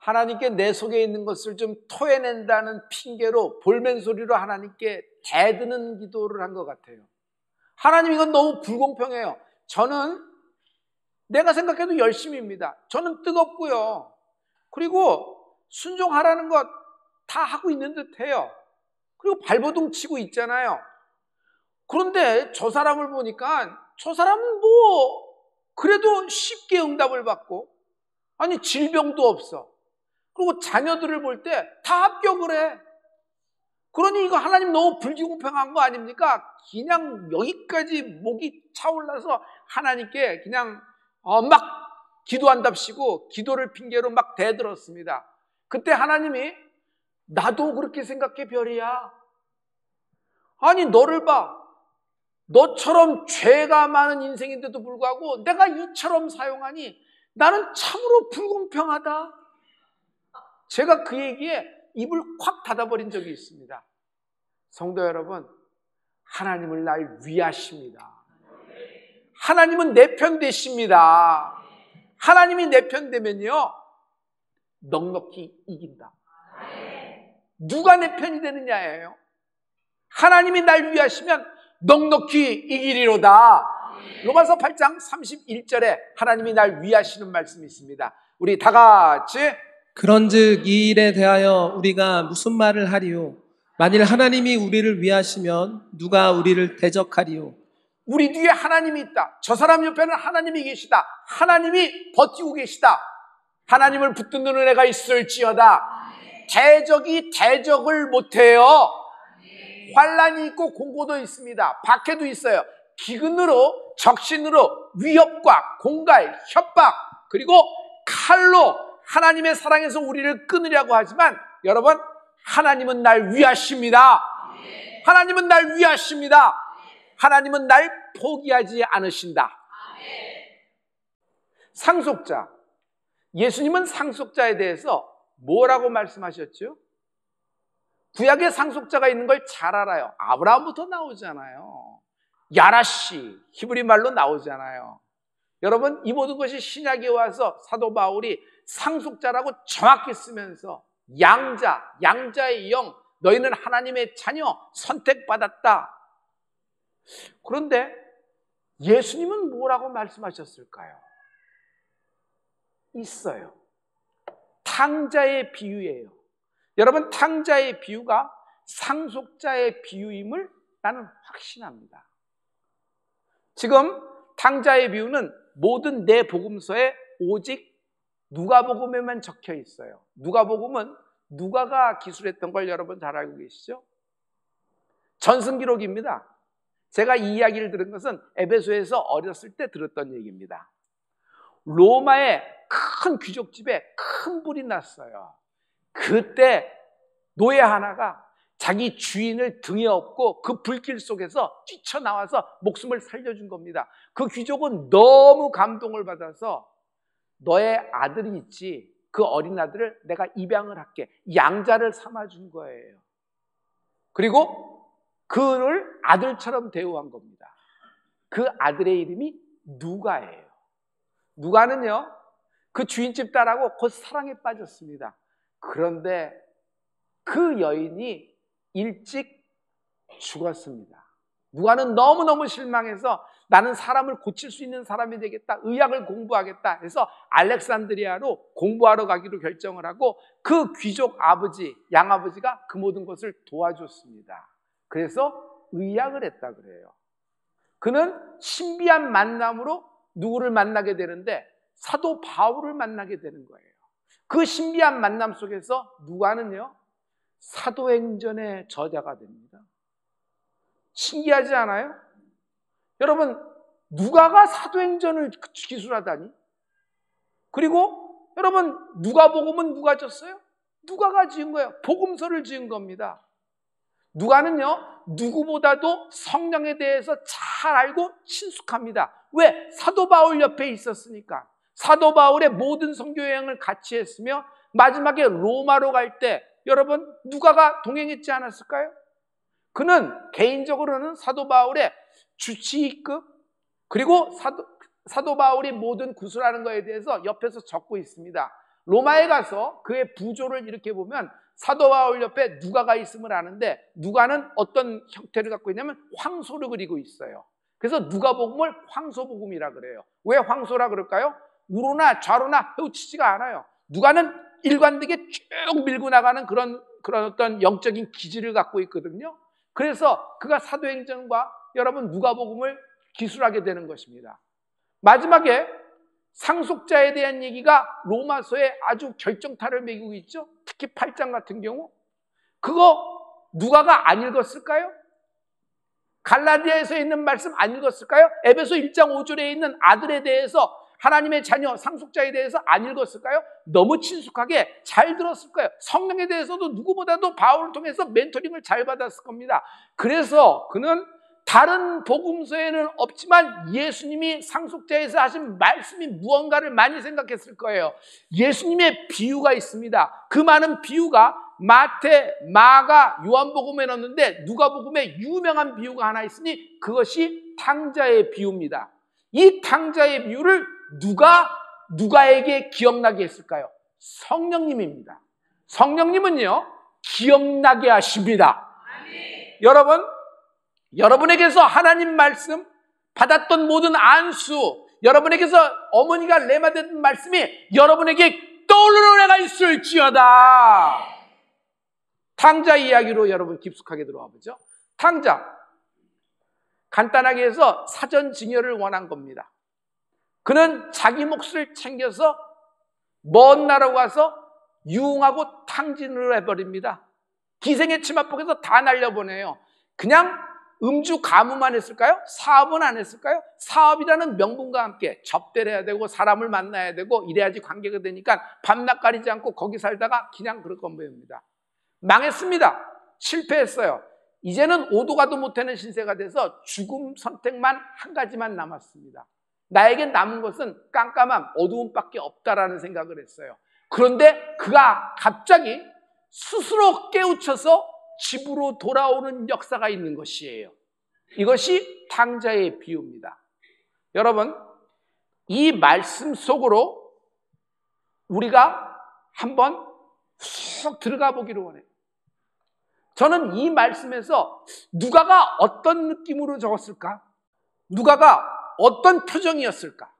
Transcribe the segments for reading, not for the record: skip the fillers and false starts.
하나님께 내 속에 있는 것을 좀 토해낸다는 핑계로 볼멘소리로 하나님께 대드는 기도를 한 것 같아요. 하나님, 이건 너무 불공평해요. 저는 내가 생각해도 열심입니다. 저는 뜨겁고요. 그리고 순종하라는 것 다 하고 있는 듯해요. 그리고 발버둥 치고 있잖아요. 그런데 저 사람을 보니까 저 사람은 그래도 쉽게 응답을 받고, 아니 질병도 없어. 그리고 자녀들을 볼 때 다 합격을 해. 그러니 이거 하나님 너무 불공평한 거 아닙니까? 그냥 여기까지 목이 차올라서 하나님께 그냥 막 기도한답시고 기도를 핑계로 막 대들었습니다. 그때 하나님이 나도 그렇게 생각해, 별이야. 아니 너를 봐. 너처럼 죄가 많은 인생인데도 불구하고 내가 이처럼 사용하니 나는 참으로 불공평하다. 제가 그 얘기에 입을 콱 닫아버린 적이 있습니다. 성도 여러분, 하나님을 날 위하십니다. 하나님은 내 편 되십니다. 하나님이 내 편 되면요, 넉넉히 이긴다. 누가 내 편이 되느냐예요. 하나님이 날 위하시면 넉넉히 이기리로다. 로마서 8장 31절에 하나님이 날 위하시는 말씀이 있습니다. 우리 다 같이 그런즉 이 일에 대하여 우리가 무슨 말을 하리요? 만일 하나님이 우리를 위하시면 누가 우리를 대적하리요? 우리 뒤에 하나님이 있다. 저 사람 옆에는 하나님이 계시다. 하나님이 버티고 계시다. 하나님을 붙드는 은혜가 있을지어다. 대적이 대적을 못해요. 환난이 있고 공고도 있습니다. 박해도 있어요. 기근으로, 적신으로, 위협과 공갈, 협박, 그리고 칼로 하나님의 사랑에서 우리를 끊으려고 하지만 여러분, 하나님은 날 위하십니다. 하나님은 날 위하십니다. 하나님은 날 포기하지 않으신다. 상속자. 예수님은 상속자에 대해서 뭐라고 말씀하셨죠? 구약에 상속자가 있는 걸 잘 알아요. 아브라함부터 나오잖아요. 야라씨, 히브리 말로 나오잖아요. 여러분, 이 모든 것이 신약에 와서 사도 바울이 상속자라고 정확히 쓰면서 양자의 영, 너희는 하나님의 자녀, 선택받았다. 그런데 예수님은 뭐라고 말씀하셨을까요? 있어요. 탕자의 비유예요. 여러분, 탕자의 비유가 상속자의 비유임을 나는 확신합니다. 지금 탕자의 비유는 모든 네 복음서에 오직 누가복음에만 적혀 있어요. 누가복음은 누가가 기술했던 걸 여러분 잘 알고 계시죠? 전승기록입니다. 제가 이 이야기를 들은 것은 에베소에서 어렸을 때 들었던 얘기입니다. 로마의 큰 귀족집에 큰 불이 났어요. 그때 노예 하나가 자기 주인을 등에 업고 그 불길 속에서 뛰쳐나와서 목숨을 살려준 겁니다. 그 귀족은 너무 감동을 받아서 너의 아들이 있지, 그 어린 아들을 내가 입양을 할게, 양자를 삼아준 거예요. 그리고 그를 아들처럼 대우한 겁니다. 그 아들의 이름이 누가예요. 누가는요, 그 주인집 딸하고 곧 사랑에 빠졌습니다. 그런데 그 여인이 일찍 죽었습니다. 누가는 너무너무 실망해서 나는 사람을 고칠 수 있는 사람이 되겠다, 의학을 공부하겠다 해서 알렉산드리아로 공부하러 가기로 결정을 하고 그 귀족 아버지, 양아버지가 그 모든 것을 도와줬습니다. 그래서 의학을 했다 그래요. 그는 신비한 만남으로 누구를 만나게 되는데 사도 바울을 만나게 되는 거예요. 그 신비한 만남 속에서 누가는요, 사도행전의 저자가 됩니다. 신기하지 않아요? 여러분, 누가가 사도행전을 기술하다니? 그리고 여러분, 누가복음은 누가 졌어요? 누가가 지은 거예요. 복음서를 지은 겁니다. 누가는요, 누구보다도 성령에 대해서 잘 알고 친숙합니다. 왜? 사도 바울 옆에 있었으니까. 사도 바울의 모든 선교 여행을 같이 했으며 마지막에 로마로 갈 때 여러분, 누가가 동행했지 않았을까요? 그는 개인적으로는 사도 바울의 주치의급, 그리고 사도 바울이 모든 구술하는 것에 대해서 옆에서 적고 있습니다. 로마에 가서 그의 부조를 이렇게 보면 사도 바울 옆에 누가가 있음을 아는데 누가는 어떤 형태를 갖고 있냐면 황소를 그리고 있어요. 그래서 누가복음을 황소복음이라 그래요. 왜 황소라 그럴까요? 우로나 좌로나 헤엄치지가 않아요. 누가는 일관되게 쭉 밀고 나가는 그런 어떤 영적인 기질을 갖고 있거든요. 그래서 그가 사도행전과 여러분 누가복음을 기술하게 되는 것입니다. 마지막에 상속자에 대한 얘기가 로마서에 아주 결정타를 매기고 있죠. 특히 8장 같은 경우 그거 누가가 안 읽었을까요? 갈라디아에서 있는 말씀 안 읽었을까요? 에베소 1장 5절에 있는 아들에 대해서 하나님의 자녀 상속자에 대해서 안 읽었을까요? 너무 친숙하게 잘 들었을 거예요. 성령에 대해서도 누구보다도 바울을 통해서 멘토링을 잘 받았을 겁니다. 그래서 그는 다른 복음서에는 없지만 예수님이 상속자에서 하신 말씀이 무언가를 많이 생각했을 거예요. 예수님의 비유가 있습니다. 그 많은 비유가 마태, 마가, 요한복음에 넣었는데 누가복음에 유명한 비유가 하나 있으니 그것이 탕자의 비유입니다. 이 탕자의 비유를 누가에게 기억나게 했을까요? 성령님입니다. 성령님은요 기억나게 하십니다. 여러분, 여러분에게서 하나님 말씀 받았던 모든 안수, 여러분에게서 어머니가 레마됐던 말씀이 여러분에게 떠오르는 애가 있을지어다. 탕자 이야기로 여러분 깊숙하게 들어와 보죠. 탕자, 간단하게 해서 사전 증여를 원한 겁니다. 그는 자기 몫을 챙겨서 먼 나라로 가서 유흥하고 탕진을 해버립니다. 기생의 치맛폭에서 다 날려보내요. 그냥 음주 가무만 했을까요? 사업은 안 했을까요? 사업이라는 명분과 함께 접대를 해야 되고 사람을 만나야 되고 이래야지 관계가 되니까 밤낮 가리지 않고 거기 살다가 그냥 그럴 겁니다. 망했습니다. 실패했어요. 이제는 오도 가도 못하는 신세가 돼서 죽음 선택만 한 가지만 남았습니다. 나에게 남은 것은 깜깜함, 어두움밖에 없다라는 생각을 했어요. 그런데 그가 갑자기 스스로 깨우쳐서 집으로 돌아오는 역사가 있는 것이에요. 이것이 탕자의 비유입니다. 여러분, 이 말씀 속으로 우리가 한번 쑥 들어가 보기를 원해요. 저는 이 말씀에서 누가가 어떤 느낌으로 적었을까? 누가가 어떤 표정이었을까?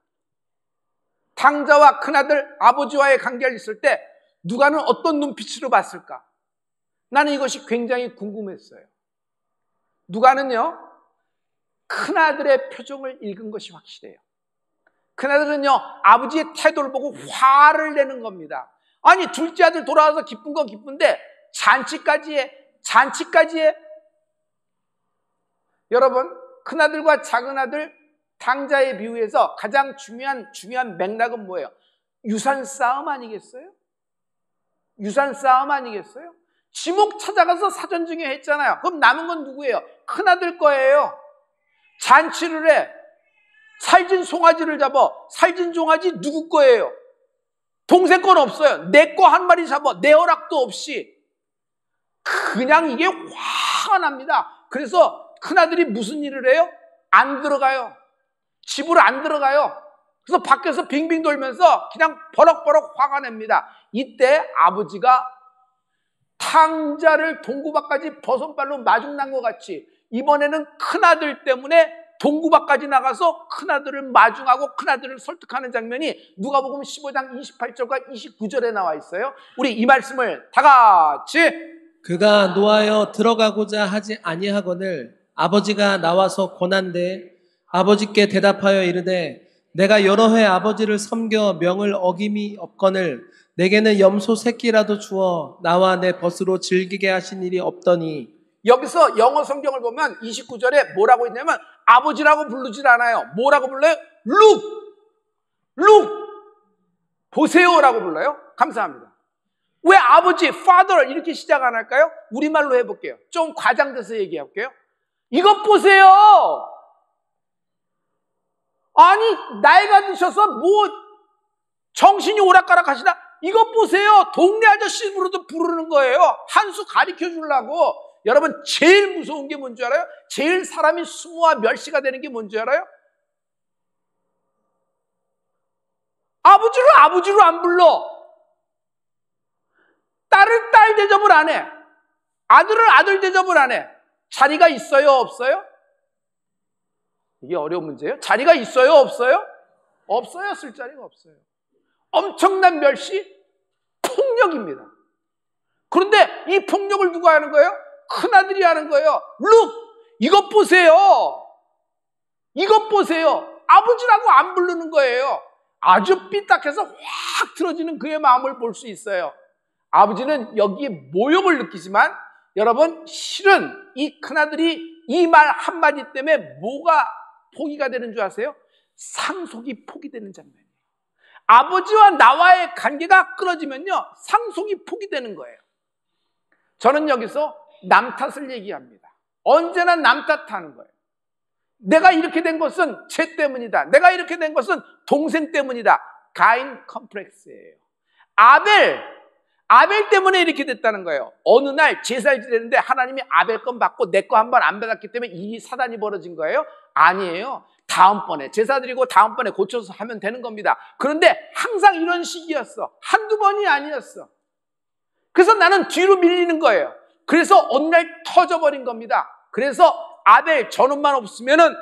탕자와 큰아들 아버지와의 관계를 있을 때 누가는 어떤 눈빛으로 봤을까? 나는 이것이 굉장히 궁금했어요. 누가는요, 큰아들의 표정을 읽은 것이 확실해요. 큰아들은요, 아버지의 태도를 보고 화를 내는 겁니다. 아니, 둘째 아들 돌아와서 기쁜 건 기쁜데 잔치까지 해. 여러분, 큰아들과 작은아들 탕자의 비유에서 가장 중요한 맥락은 뭐예요? 유산 싸움 아니겠어요? 유산 싸움 아니겠어요? 지목 찾아가서 사전 증여했잖아요. 그럼 남은 건 누구예요? 큰아들 거예요. 잔치를 해. 살진 송아지를 잡아. 살진 송아지 누구 거예요? 동생 건 없어요. 내 거 한 마리 잡아. 내 허락도 없이. 그냥 이게 화가 납니다. 그래서 큰아들이 무슨 일을 해요? 안 들어가요. 집으로 안 들어가요. 그래서 밖에서 빙빙 돌면서 그냥 버럭버럭 화가 냅니다. 이때 아버지가 탕자를 동구밭까지 버선발로 마중난 것 같이 이번에는 큰아들 때문에 동구밭까지 나가서 큰아들을 마중하고 큰아들을 설득하는 장면이 누가복음 15장 28절과 29절에 나와 있어요. 우리 이 말씀을 다 같이. 그가 노하여 들어가고자 하지 아니하거늘 아버지가 나와서 권한대 아버지께 대답하여 이르되 내가 여러 해 아버지를 섬겨 명을 어김이 없거늘 내게는 염소 새끼라도 주어 나와 내 벗으로 즐기게 하신 일이 없더니. 여기서 영어 성경을 보면 29절에 뭐라고 있냐면 아버지라고 부르질 않아요. 뭐라고 불러요? Look 보세요라고 불러요. 감사합니다. 왜 아버지, father 이렇게 시작 안 할까요? 우리말로 해볼게요. 좀 과장돼서 얘기할게요. 이것 보세요. 아니 나이가 드셔서 뭐 정신이 오락가락하시나? 이것 보세요. 동네 아저씨 부르는 거예요. 한 수 가르쳐 주려고. 여러분 제일 무서운 게 뭔지 알아요? 제일 사람이 수모와 멸시가 되는 게 뭔지 알아요? 아버지를 아버지로 안 불러. 딸을 딸 대접을 안 해. 아들을 아들 대접을 안 해. 자리가 있어요, 없어요? 이게 어려운 문제예요. 자리가 있어요, 없어요? 없어요. 쓸 자리가 없어요. 엄청난 멸시, 폭력입니다. 그런데 이 폭력을 누가 하는 거예요? 큰아들이 하는 거예요. 룩! 이것 보세요. 이것 보세요. 아버지라고 안 부르는 거예요. 아주 삐딱해서 확 틀어지는 그의 마음을 볼 수 있어요. 아버지는 여기에 모욕을 느끼지만 여러분, 실은 이 큰아들이 이 말 한마디 때문에 뭐가 포기가 되는 줄 아세요? 상속이 포기되는 장면이에요. 아버지와 나와의 관계가 끊어지면요, 상속이 포기되는 거예요. 저는 여기서 남 탓을 얘기합니다. 언제나 남 탓하는 거예요. 내가 이렇게 된 것은 쟤 때문이다. 내가 이렇게 된 것은 동생 때문이다. 가인 컴플렉스예요. 아벨 때문에 이렇게 됐다는 거예요. 어느 날 제사를 지내는데 하나님이 아벨 건 받고 내 거 한 번 안 받았기 때문에 이 사단이 벌어진 거예요? 아니에요. 다음번에 제사 드리고 다음번에 고쳐서 하면 되는 겁니다. 그런데 항상 이런 식이었어. 한두 번이 아니었어. 그래서 나는 뒤로 밀리는 거예요. 그래서 어느 날 터져버린 겁니다. 그래서 아벨 전원만 없으면은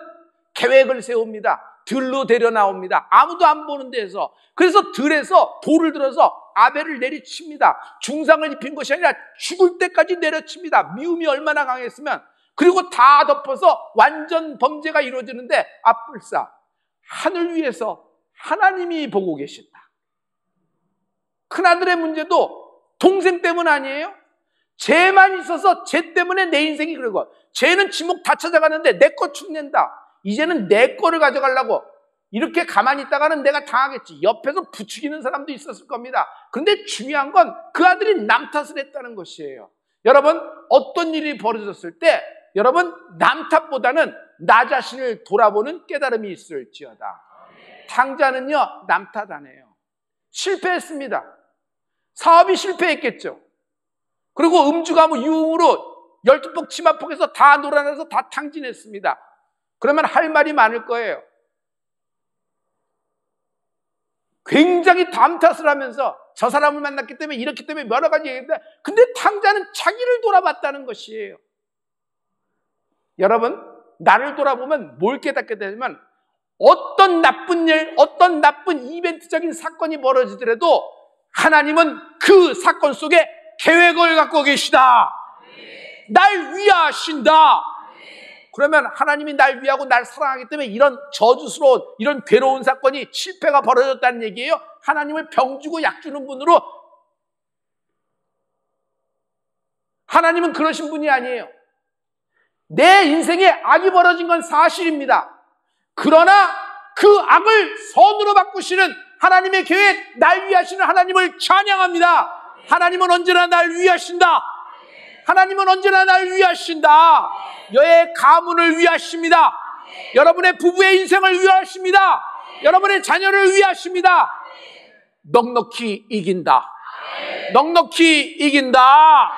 계획을 세웁니다. 들로 데려 나옵니다. 아무도 안 보는 데에서. 그래서 들에서 돌을 들어서 아벨을 내리칩니다. 중상을 입힌 것이 아니라 죽을 때까지 내려칩니다. 미움이 얼마나 강했으면. 그리고 다 덮어서 완전 범죄가 이루어지는데 앞불사 하늘 위에서 하나님이 보고 계신다. 큰아들의 문제도 동생 때문 아니에요? 죄만 있어서 죄 때문에 내 인생이 그러고, 죄는 지목 다 찾아가는데 내 거 축낸다. 이제는 내 거를 가져가려고 이렇게 가만히 있다가는 내가 당하겠지. 옆에서 부추기는 사람도 있었을 겁니다. 그런데 중요한 건 그 아들이 남 탓을 했다는 것이에요. 여러분, 어떤 일이 벌어졌을 때 여러분, 남 탓보다는 나 자신을 돌아보는 깨달음이 있을지어다. 탕자는요, 남 탓 안 해요. 실패했습니다. 사업이 실패했겠죠. 그리고 음주가무 유흥으로 12폭 치마폭에서 다 놀아나서 다 탕진했습니다. 그러면 할 말이 많을 거예요. 굉장히 남 탓을 하면서 저 사람을 만났기 때문에 이렇기 때문에 여러 가지 얘기했는데, 근데 탕자는 자기를 돌아봤다는 것이에요. 여러분, 나를 돌아보면 뭘 깨닫게 되냐면 어떤 나쁜 일, 어떤 나쁜 이벤트적인 사건이 벌어지더라도 하나님은 그 사건 속에 계획을 갖고 계시다. 날 위하신다. 그러면 하나님이 날 위하고 날 사랑하기 때문에 이런 저주스러운, 이런 괴로운 사건이, 실패가 벌어졌다는 얘기예요. 하나님을 병주고 약주는 분으로, 하나님은 그러신 분이 아니에요. 내 인생에 악이 벌어진 건 사실입니다. 그러나 그 악을 선으로 바꾸시는 하나님의 계획, 날 위하시는 하나님을 찬양합니다. 하나님은 언제나 날 위하신다. 하나님은 언제나 날 위하신다. 여의 가문을 위하십니다. 여러분의 부부의 인생을 위하십니다. 여러분의 자녀를 위하십니다. 넉넉히 이긴다. 넉넉히 이긴다.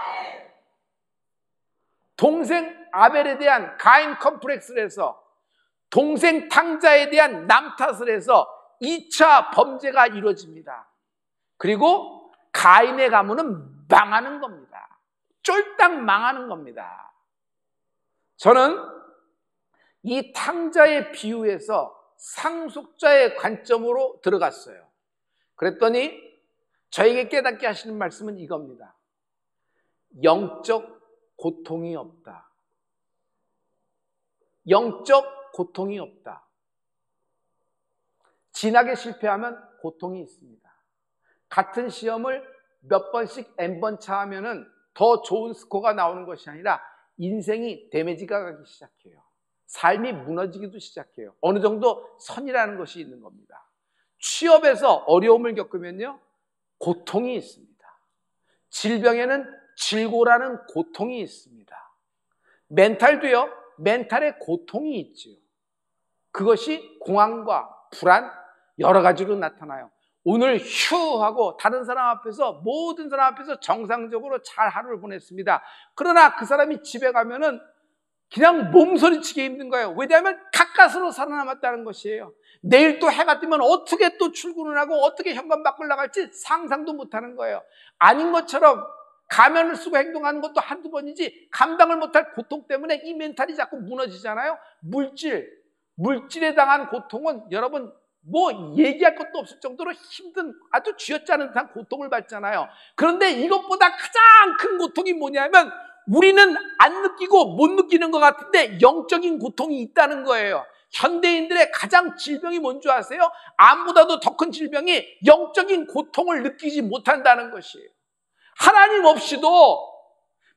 동생 아벨에 대한 가인 컴플렉스를 해서, 동생 탕자에 대한 남 탓을 해서 2차 범죄가 이루어집니다. 그리고 가인의 가문은 망하는 겁니다. 쫄딱 망하는 겁니다. 저는 이 탕자의 비유에서 상속자의 관점으로 들어갔어요. 그랬더니 저에게 깨닫게 하시는 말씀은 이겁니다. 영적 고통이 없다. 영적 고통이 없다. 진학에 실패하면 고통이 있습니다. 같은 시험을 몇 번씩 n번 차하면은 더 좋은 스코어가 나오는 것이 아니라 인생이 데미지가 가기 시작해요. 삶이 무너지기도 시작해요. 어느 정도 선이라는 것이 있는 겁니다. 취업에서 어려움을 겪으면요, 고통이 있습니다. 질병에는 질고라는 고통이 있습니다. 멘탈도요, 멘탈에 고통이 있지요. 그것이 공황과 불안, 여러 가지로 나타나요. 오늘 휴 하고 다른 사람 앞에서, 모든 사람 앞에서 정상적으로 잘 하루를 보냈습니다. 그러나 그 사람이 집에 가면은 그냥 몸소리치기 힘든 거예요. 왜냐하면 가까스로 살아남았다는 것이에요. 내일 또 해가 뜨면 어떻게 또 출근을 하고 어떻게 현관 밖을 나갈지 상상도 못하는 거예요. 아닌 것처럼 가면을 쓰고 행동하는 것도 한두 번이지 감당을 못할 고통 때문에 이 멘탈이 자꾸 무너지잖아요. 물질에 당한 고통은 여러분 뭐 얘기할 것도 없을 정도로 힘든 아주 쥐어짜는 듯한 고통을 받잖아요. 그런데 이것보다 가장 큰 고통이 뭐냐면 우리는 안 느끼고 못 느끼는 것 같은데 영적인 고통이 있다는 거예요. 현대인들의 가장 질병이 뭔지 아세요? 암보다도 더 큰 질병이 영적인 고통을 느끼지 못한다는 것이에요. 하나님 없이도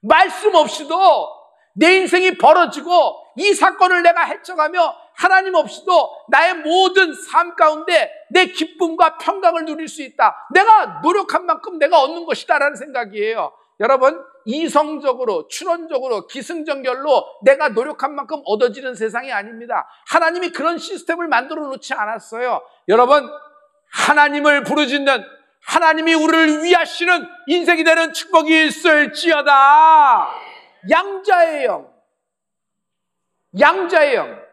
말씀 없이도 내 인생이 벌어지고 이 사건을 내가 헤쳐가며 하나님 없이도 나의 모든 삶 가운데 내 기쁨과 평강을 누릴 수 있다. 내가 노력한 만큼 내가 얻는 것이다라는 생각이에요. 여러분, 이성적으로, 추론적으로, 기승전결로 내가 노력한 만큼 얻어지는 세상이 아닙니다. 하나님이 그런 시스템을 만들어 놓지 않았어요. 여러분, 하나님을 부르짖는 하나님이 우리를 위하시는 인생이 되는 축복이 있을지어다. 양자의 영. 양자의 영.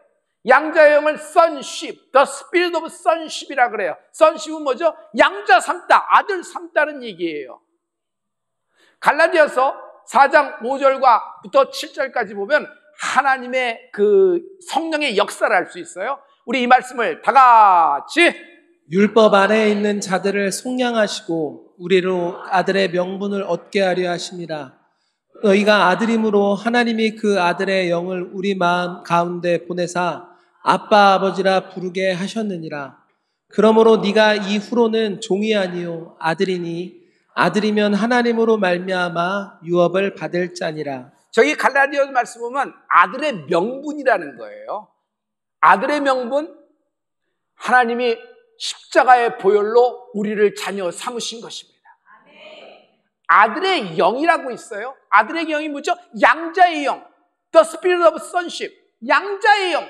양자의 영을 sonship, the spirit of sonship이라 그래요. sonship은 뭐죠? 양자 삼다, 아들 삼다는 얘기예요. 갈라디아서 4장 5절부터 7절까지 보면 하나님의 그 성령의 역사를 알 수 있어요. 우리 이 말씀을 다 같이 율법 아래에 있는 자들을 속량하시고 우리로 아들의 명분을 얻게 하려 하심이라. 너희가 아들임으로 하나님이 그 아들의 영을 우리 마음 가운데 보내사 아빠 아버지라 부르게 하셨느니라. 그러므로 네가 이후로는 종이 아니요 아들이니 아들이면 하나님으로 말미암아 유업을 받을 자니라. 저기 갈라디아 말씀 보면 아들의 명분이라는 거예요. 아들의 명분, 하나님이 십자가의 보혈로 우리를 자녀 삼으신 것입니다. 아들의 영이라고 있어요. 아들의 영이 뭐죠? 양자의 영, the spirit of sonship, 양자의 영.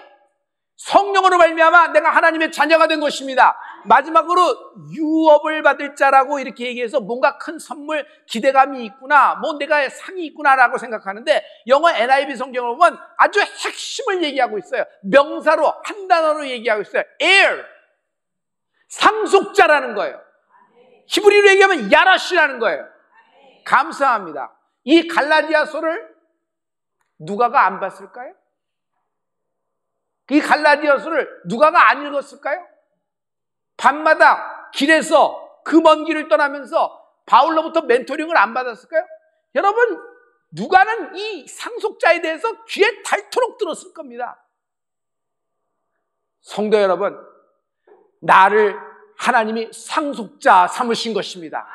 성령으로 말미암아 내가 하나님의 자녀가 된 것입니다. 마지막으로 유업을 받을 자라고 이렇게 얘기해서 뭔가 큰 선물, 기대감이 있구나, 뭐 내가 상이 있구나라고 생각하는데 영어 NIV 성경을 보면 아주 핵심을 얘기하고 있어요. 명사로 한 단어로 얘기하고 있어요. heir, 상속자라는 거예요. 히브리로 얘기하면 야라시라는 거예요. 감사합니다. 이 갈라디아서를 누가가 안 봤을까요? 이 갈라디아서를 누가가 안 읽었을까요? 밤마다 길에서 그 먼 길을 떠나면서 바울로부터 멘토링을 안 받았을까요? 여러분, 누가는 이 상속자에 대해서 귀에 닳도록 들었을 겁니다. 성도 여러분, 나를 하나님이 상속자 삼으신 것입니다.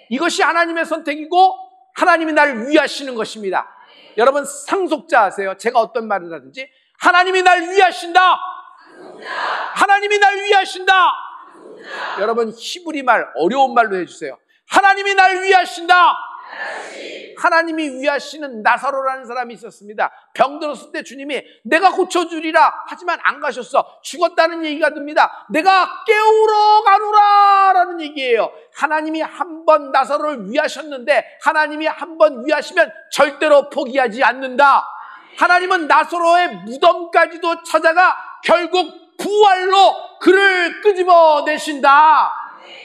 이것이 하나님의 선택이고 하나님이 나를 위하시는 것입니다. 여러분, 상속자 아세요? 제가 어떤 말을 하든지 하나님이 날 위하신다. 하나님이 날 위하신다. 여러분, 히브리 말, 어려운 말로 해주세요. 하나님이 날 위하신다. 하나님이 위하시는 나사로라는 사람이 있었습니다. 병들었을 때 주님이 내가 고쳐주리라 하지만 안 가셨어. 죽었다는 얘기가 듭니다. 내가 깨우러 가노라 라는 얘기예요. 하나님이 한 번 나사로를 위하셨는데 하나님이 한 번 위하시면 절대로 포기하지 않는다. 하나님은 나사로의 무덤까지도 찾아가 결국 부활로 그를 끄집어내신다.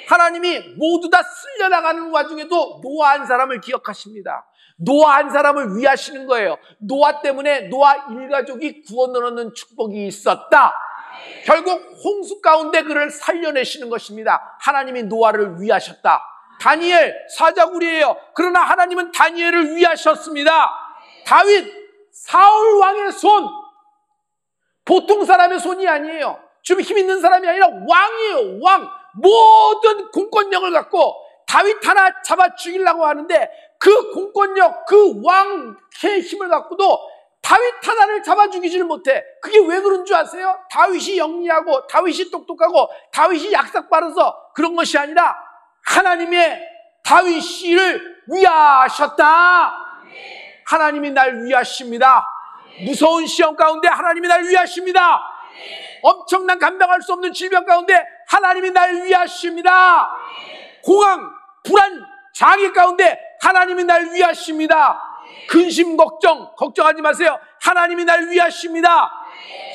하나님이 모두 다 쓸려나가는 와중에도 노아 한 사람을 기억하십니다. 노아 한 사람을 위하시는 거예요. 노아 때문에 노아 일가족이 구원을 얻는 축복이 있었다. 결국 홍수 가운데 그를 살려내시는 것입니다. 하나님이 노아를 위하셨다. 다니엘 사자굴이에요. 그러나 하나님은 다니엘을 위하셨습니다. 다윗 사울 왕의 손, 보통 사람의 손이 아니에요. 좀 힘 있는 사람이 아니라 왕이에요. 왕. 모든 공권력을 갖고 다윗 하나 잡아 죽이려고 하는데 그 공권력, 그 왕의 힘을 갖고도 다윗 하나를 잡아 죽이지를 못해. 그게 왜 그런 줄 아세요? 다윗이 영리하고 다윗이 똑똑하고 다윗이 약삭 빠르서 그런 것이 아니라 하나님의 다윗을 위하셨다. 하나님이 날 위하십니다. 무서운 시험 가운데 하나님이 날 위하십니다. 엄청난 감당할 수 없는 질병 가운데 하나님이 날 위하십니다. 공황, 불안, 장애 가운데 하나님이 날 위하십니다. 근심, 걱정하지 마세요. 하나님이 날 위하십니다.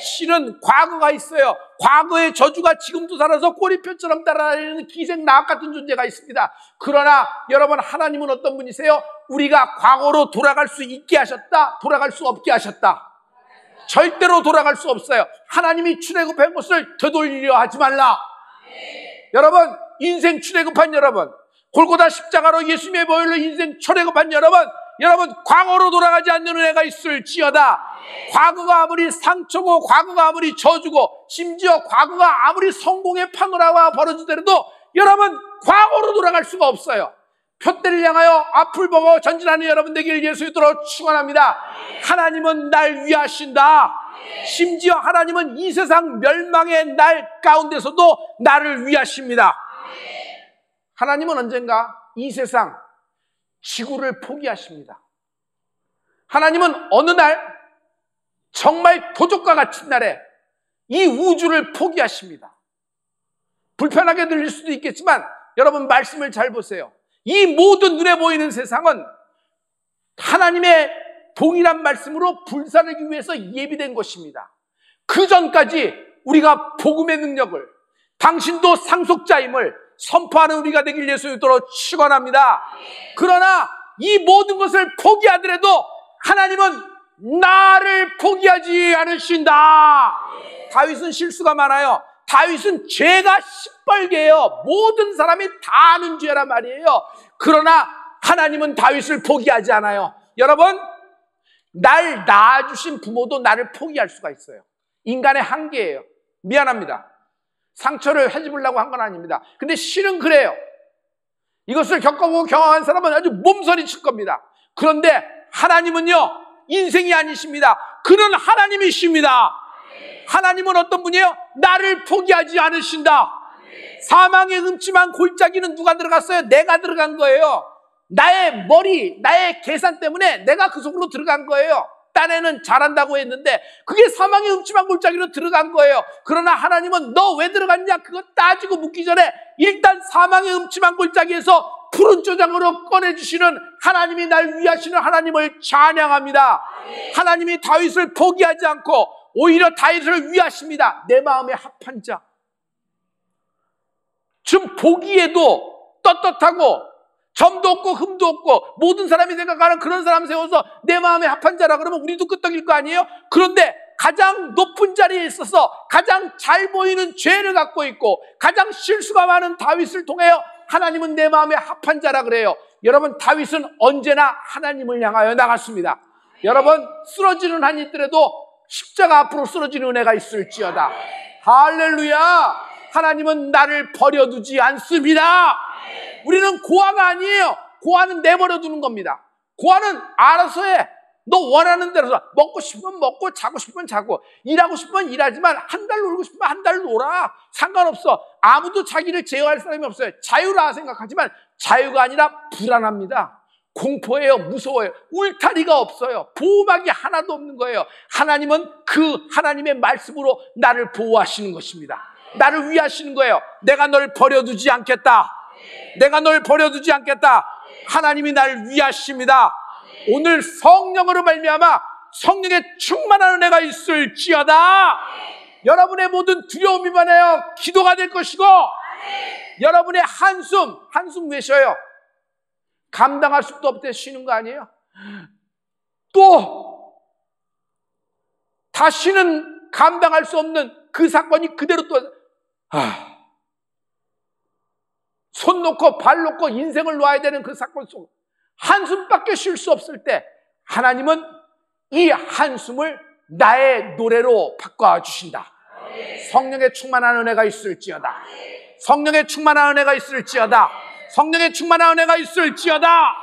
실은 과거가 있어요. 과거의 저주가 지금도 살아서 꼬리표처럼 따라다니는 기생 나악 같은 존재가 있습니다. 그러나 여러분, 하나님은 어떤 분이세요? 우리가 과거로 돌아갈 수 있게 하셨다, 돌아갈 수 없게 하셨다. 절대로 돌아갈 수 없어요. 하나님이 출애굽한 것을 되돌리려 하지 말라. 여러분, 인생 출애굽한 여러분, 골고다 십자가로 예수님의 보혈로 인생 출애굽한 여러분, 과거로 돌아가지 않는 은혜가 있을지어다. 과거가 아무리 상처고, 과거가 아무리 저주고, 심지어 과거가 아무리 성공의 파노라마가 벌어지더라도 여러분, 과거로 돌아갈 수가 없어요. 표대를 향하여 앞을 보고 전진하는 여러분 되기를 예수 이름으로 축원합니다. 하나님은 날 위하신다. 심지어 하나님은 이 세상 멸망의 날 가운데서도 나를 위하십니다. 하나님은 언젠가 이 세상 지구를 포기하십니다. 하나님은 어느 날 정말 도적과 같은 날에 이 우주를 포기하십니다. 불편하게 들릴 수도 있겠지만 여러분, 말씀을 잘 보세요. 이 모든 눈에 보이는 세상은 하나님의 동일한 말씀으로 불사르기 위해서 예비된 것입니다. 그 전까지 우리가 복음의 능력을, 당신도 상속자임을 선포하는 우리가 되길 예수 이름으로 축원합니다. 그러나 이 모든 것을 포기하더라도 하나님은 나를 포기하지 않으신다. 다윗은 실수가 많아요. 다윗은 죄가 시뻘개요. 모든 사람이 다 아는 죄란 말이에요. 그러나 하나님은 다윗을 포기하지 않아요. 여러분, 날 낳아주신 부모도 나를 포기할 수가 있어요. 인간의 한계예요. 미안합니다. 상처를 헤집으려고 한 건 아닙니다. 근데 실은 그래요. 이것을 겪어보고 경험한 사람은 아주 몸서리칠 겁니다. 그런데 하나님은요, 인생이 아니십니다. 그는 하나님이십니다. 하나님은 어떤 분이에요? 나를 포기하지 않으신다. 사망의 음침한 골짜기는 누가 들어갔어요? 내가 들어간 거예요. 나의 머리, 나의 계산 때문에 내가 그 속으로 들어간 거예요. 딴에는 잘한다고 했는데 그게 사망의 음침한 골짜기로 들어간 거예요. 그러나 하나님은 너 왜 들어갔냐? 그거 따지고 묻기 전에 일단 사망의 음침한 골짜기에서 푸른 조장으로 꺼내주시는 하나님이 날 위하시는 하나님을 찬양합니다. 하나님이 다윗을 포기하지 않고 오히려 다윗을 위하십니다. 내 마음에 합한 자. 좀 보기에도 떳떳하고 점도 없고 흠도 없고 모든 사람이 생각하는 그런 사람 세워서 내 마음에 합한 자라 그러면 우리도 끄떡일 거 아니에요? 그런데 가장 높은 자리에 있어서 가장 잘 보이는 죄를 갖고 있고 가장 실수가 많은 다윗을 통하여 하나님은 내 마음에 합한 자라 그래요. 여러분, 다윗은 언제나 하나님을 향하여 나갔습니다. 여러분, 쓰러지는 한이 있더라도 십자가 앞으로 쓰러지는 은혜가 있을지어다. 할렐루야. 하나님은 나를 버려두지 않습니다. 우리는 고아가 아니에요. 고아는 내버려 두는 겁니다. 고아는 알아서 해. 너 원하는 대로 먹고 싶으면 먹고 자고 싶으면 자고 일하고 싶으면 일하지만 한 달 놀고 싶으면 한 달 놀아. 상관없어. 아무도 자기를 제어할 사람이 없어요. 자유라 생각하지만 자유가 아니라 불안합니다. 공포예요. 무서워요. 울타리가 없어요. 보호막이 하나도 없는 거예요. 하나님은 그 하나님의 말씀으로 나를 보호하시는 것입니다. 나를 위하시는 거예요. 내가 널 버려두지 않겠다. 내가 널 버려두지 않겠다. 하나님이 나를 위하십니다. 오늘 성령으로 말미암아 성령의 충만한 은혜가 있을지어다. 여러분의 모든 두려움이 많아요. 기도가 될 것이고 여러분의 한숨 왜 쉬어요? 감당할 수도 없대 쉬는 거 아니에요? 또 다시는 감당할 수 없는 그 사건이 그대로 또 손 놓고 발 놓고 인생을 놓아야 되는 그 사건 속 한숨밖에 쉴 수 없을 때 하나님은 이 한숨을 나의 노래로 바꿔주신다. 성령의 충만한 은혜가 있을지어다. 성령의 충만한 은혜가 있을지어다. 성령의 충만한 은혜가 있을지어다.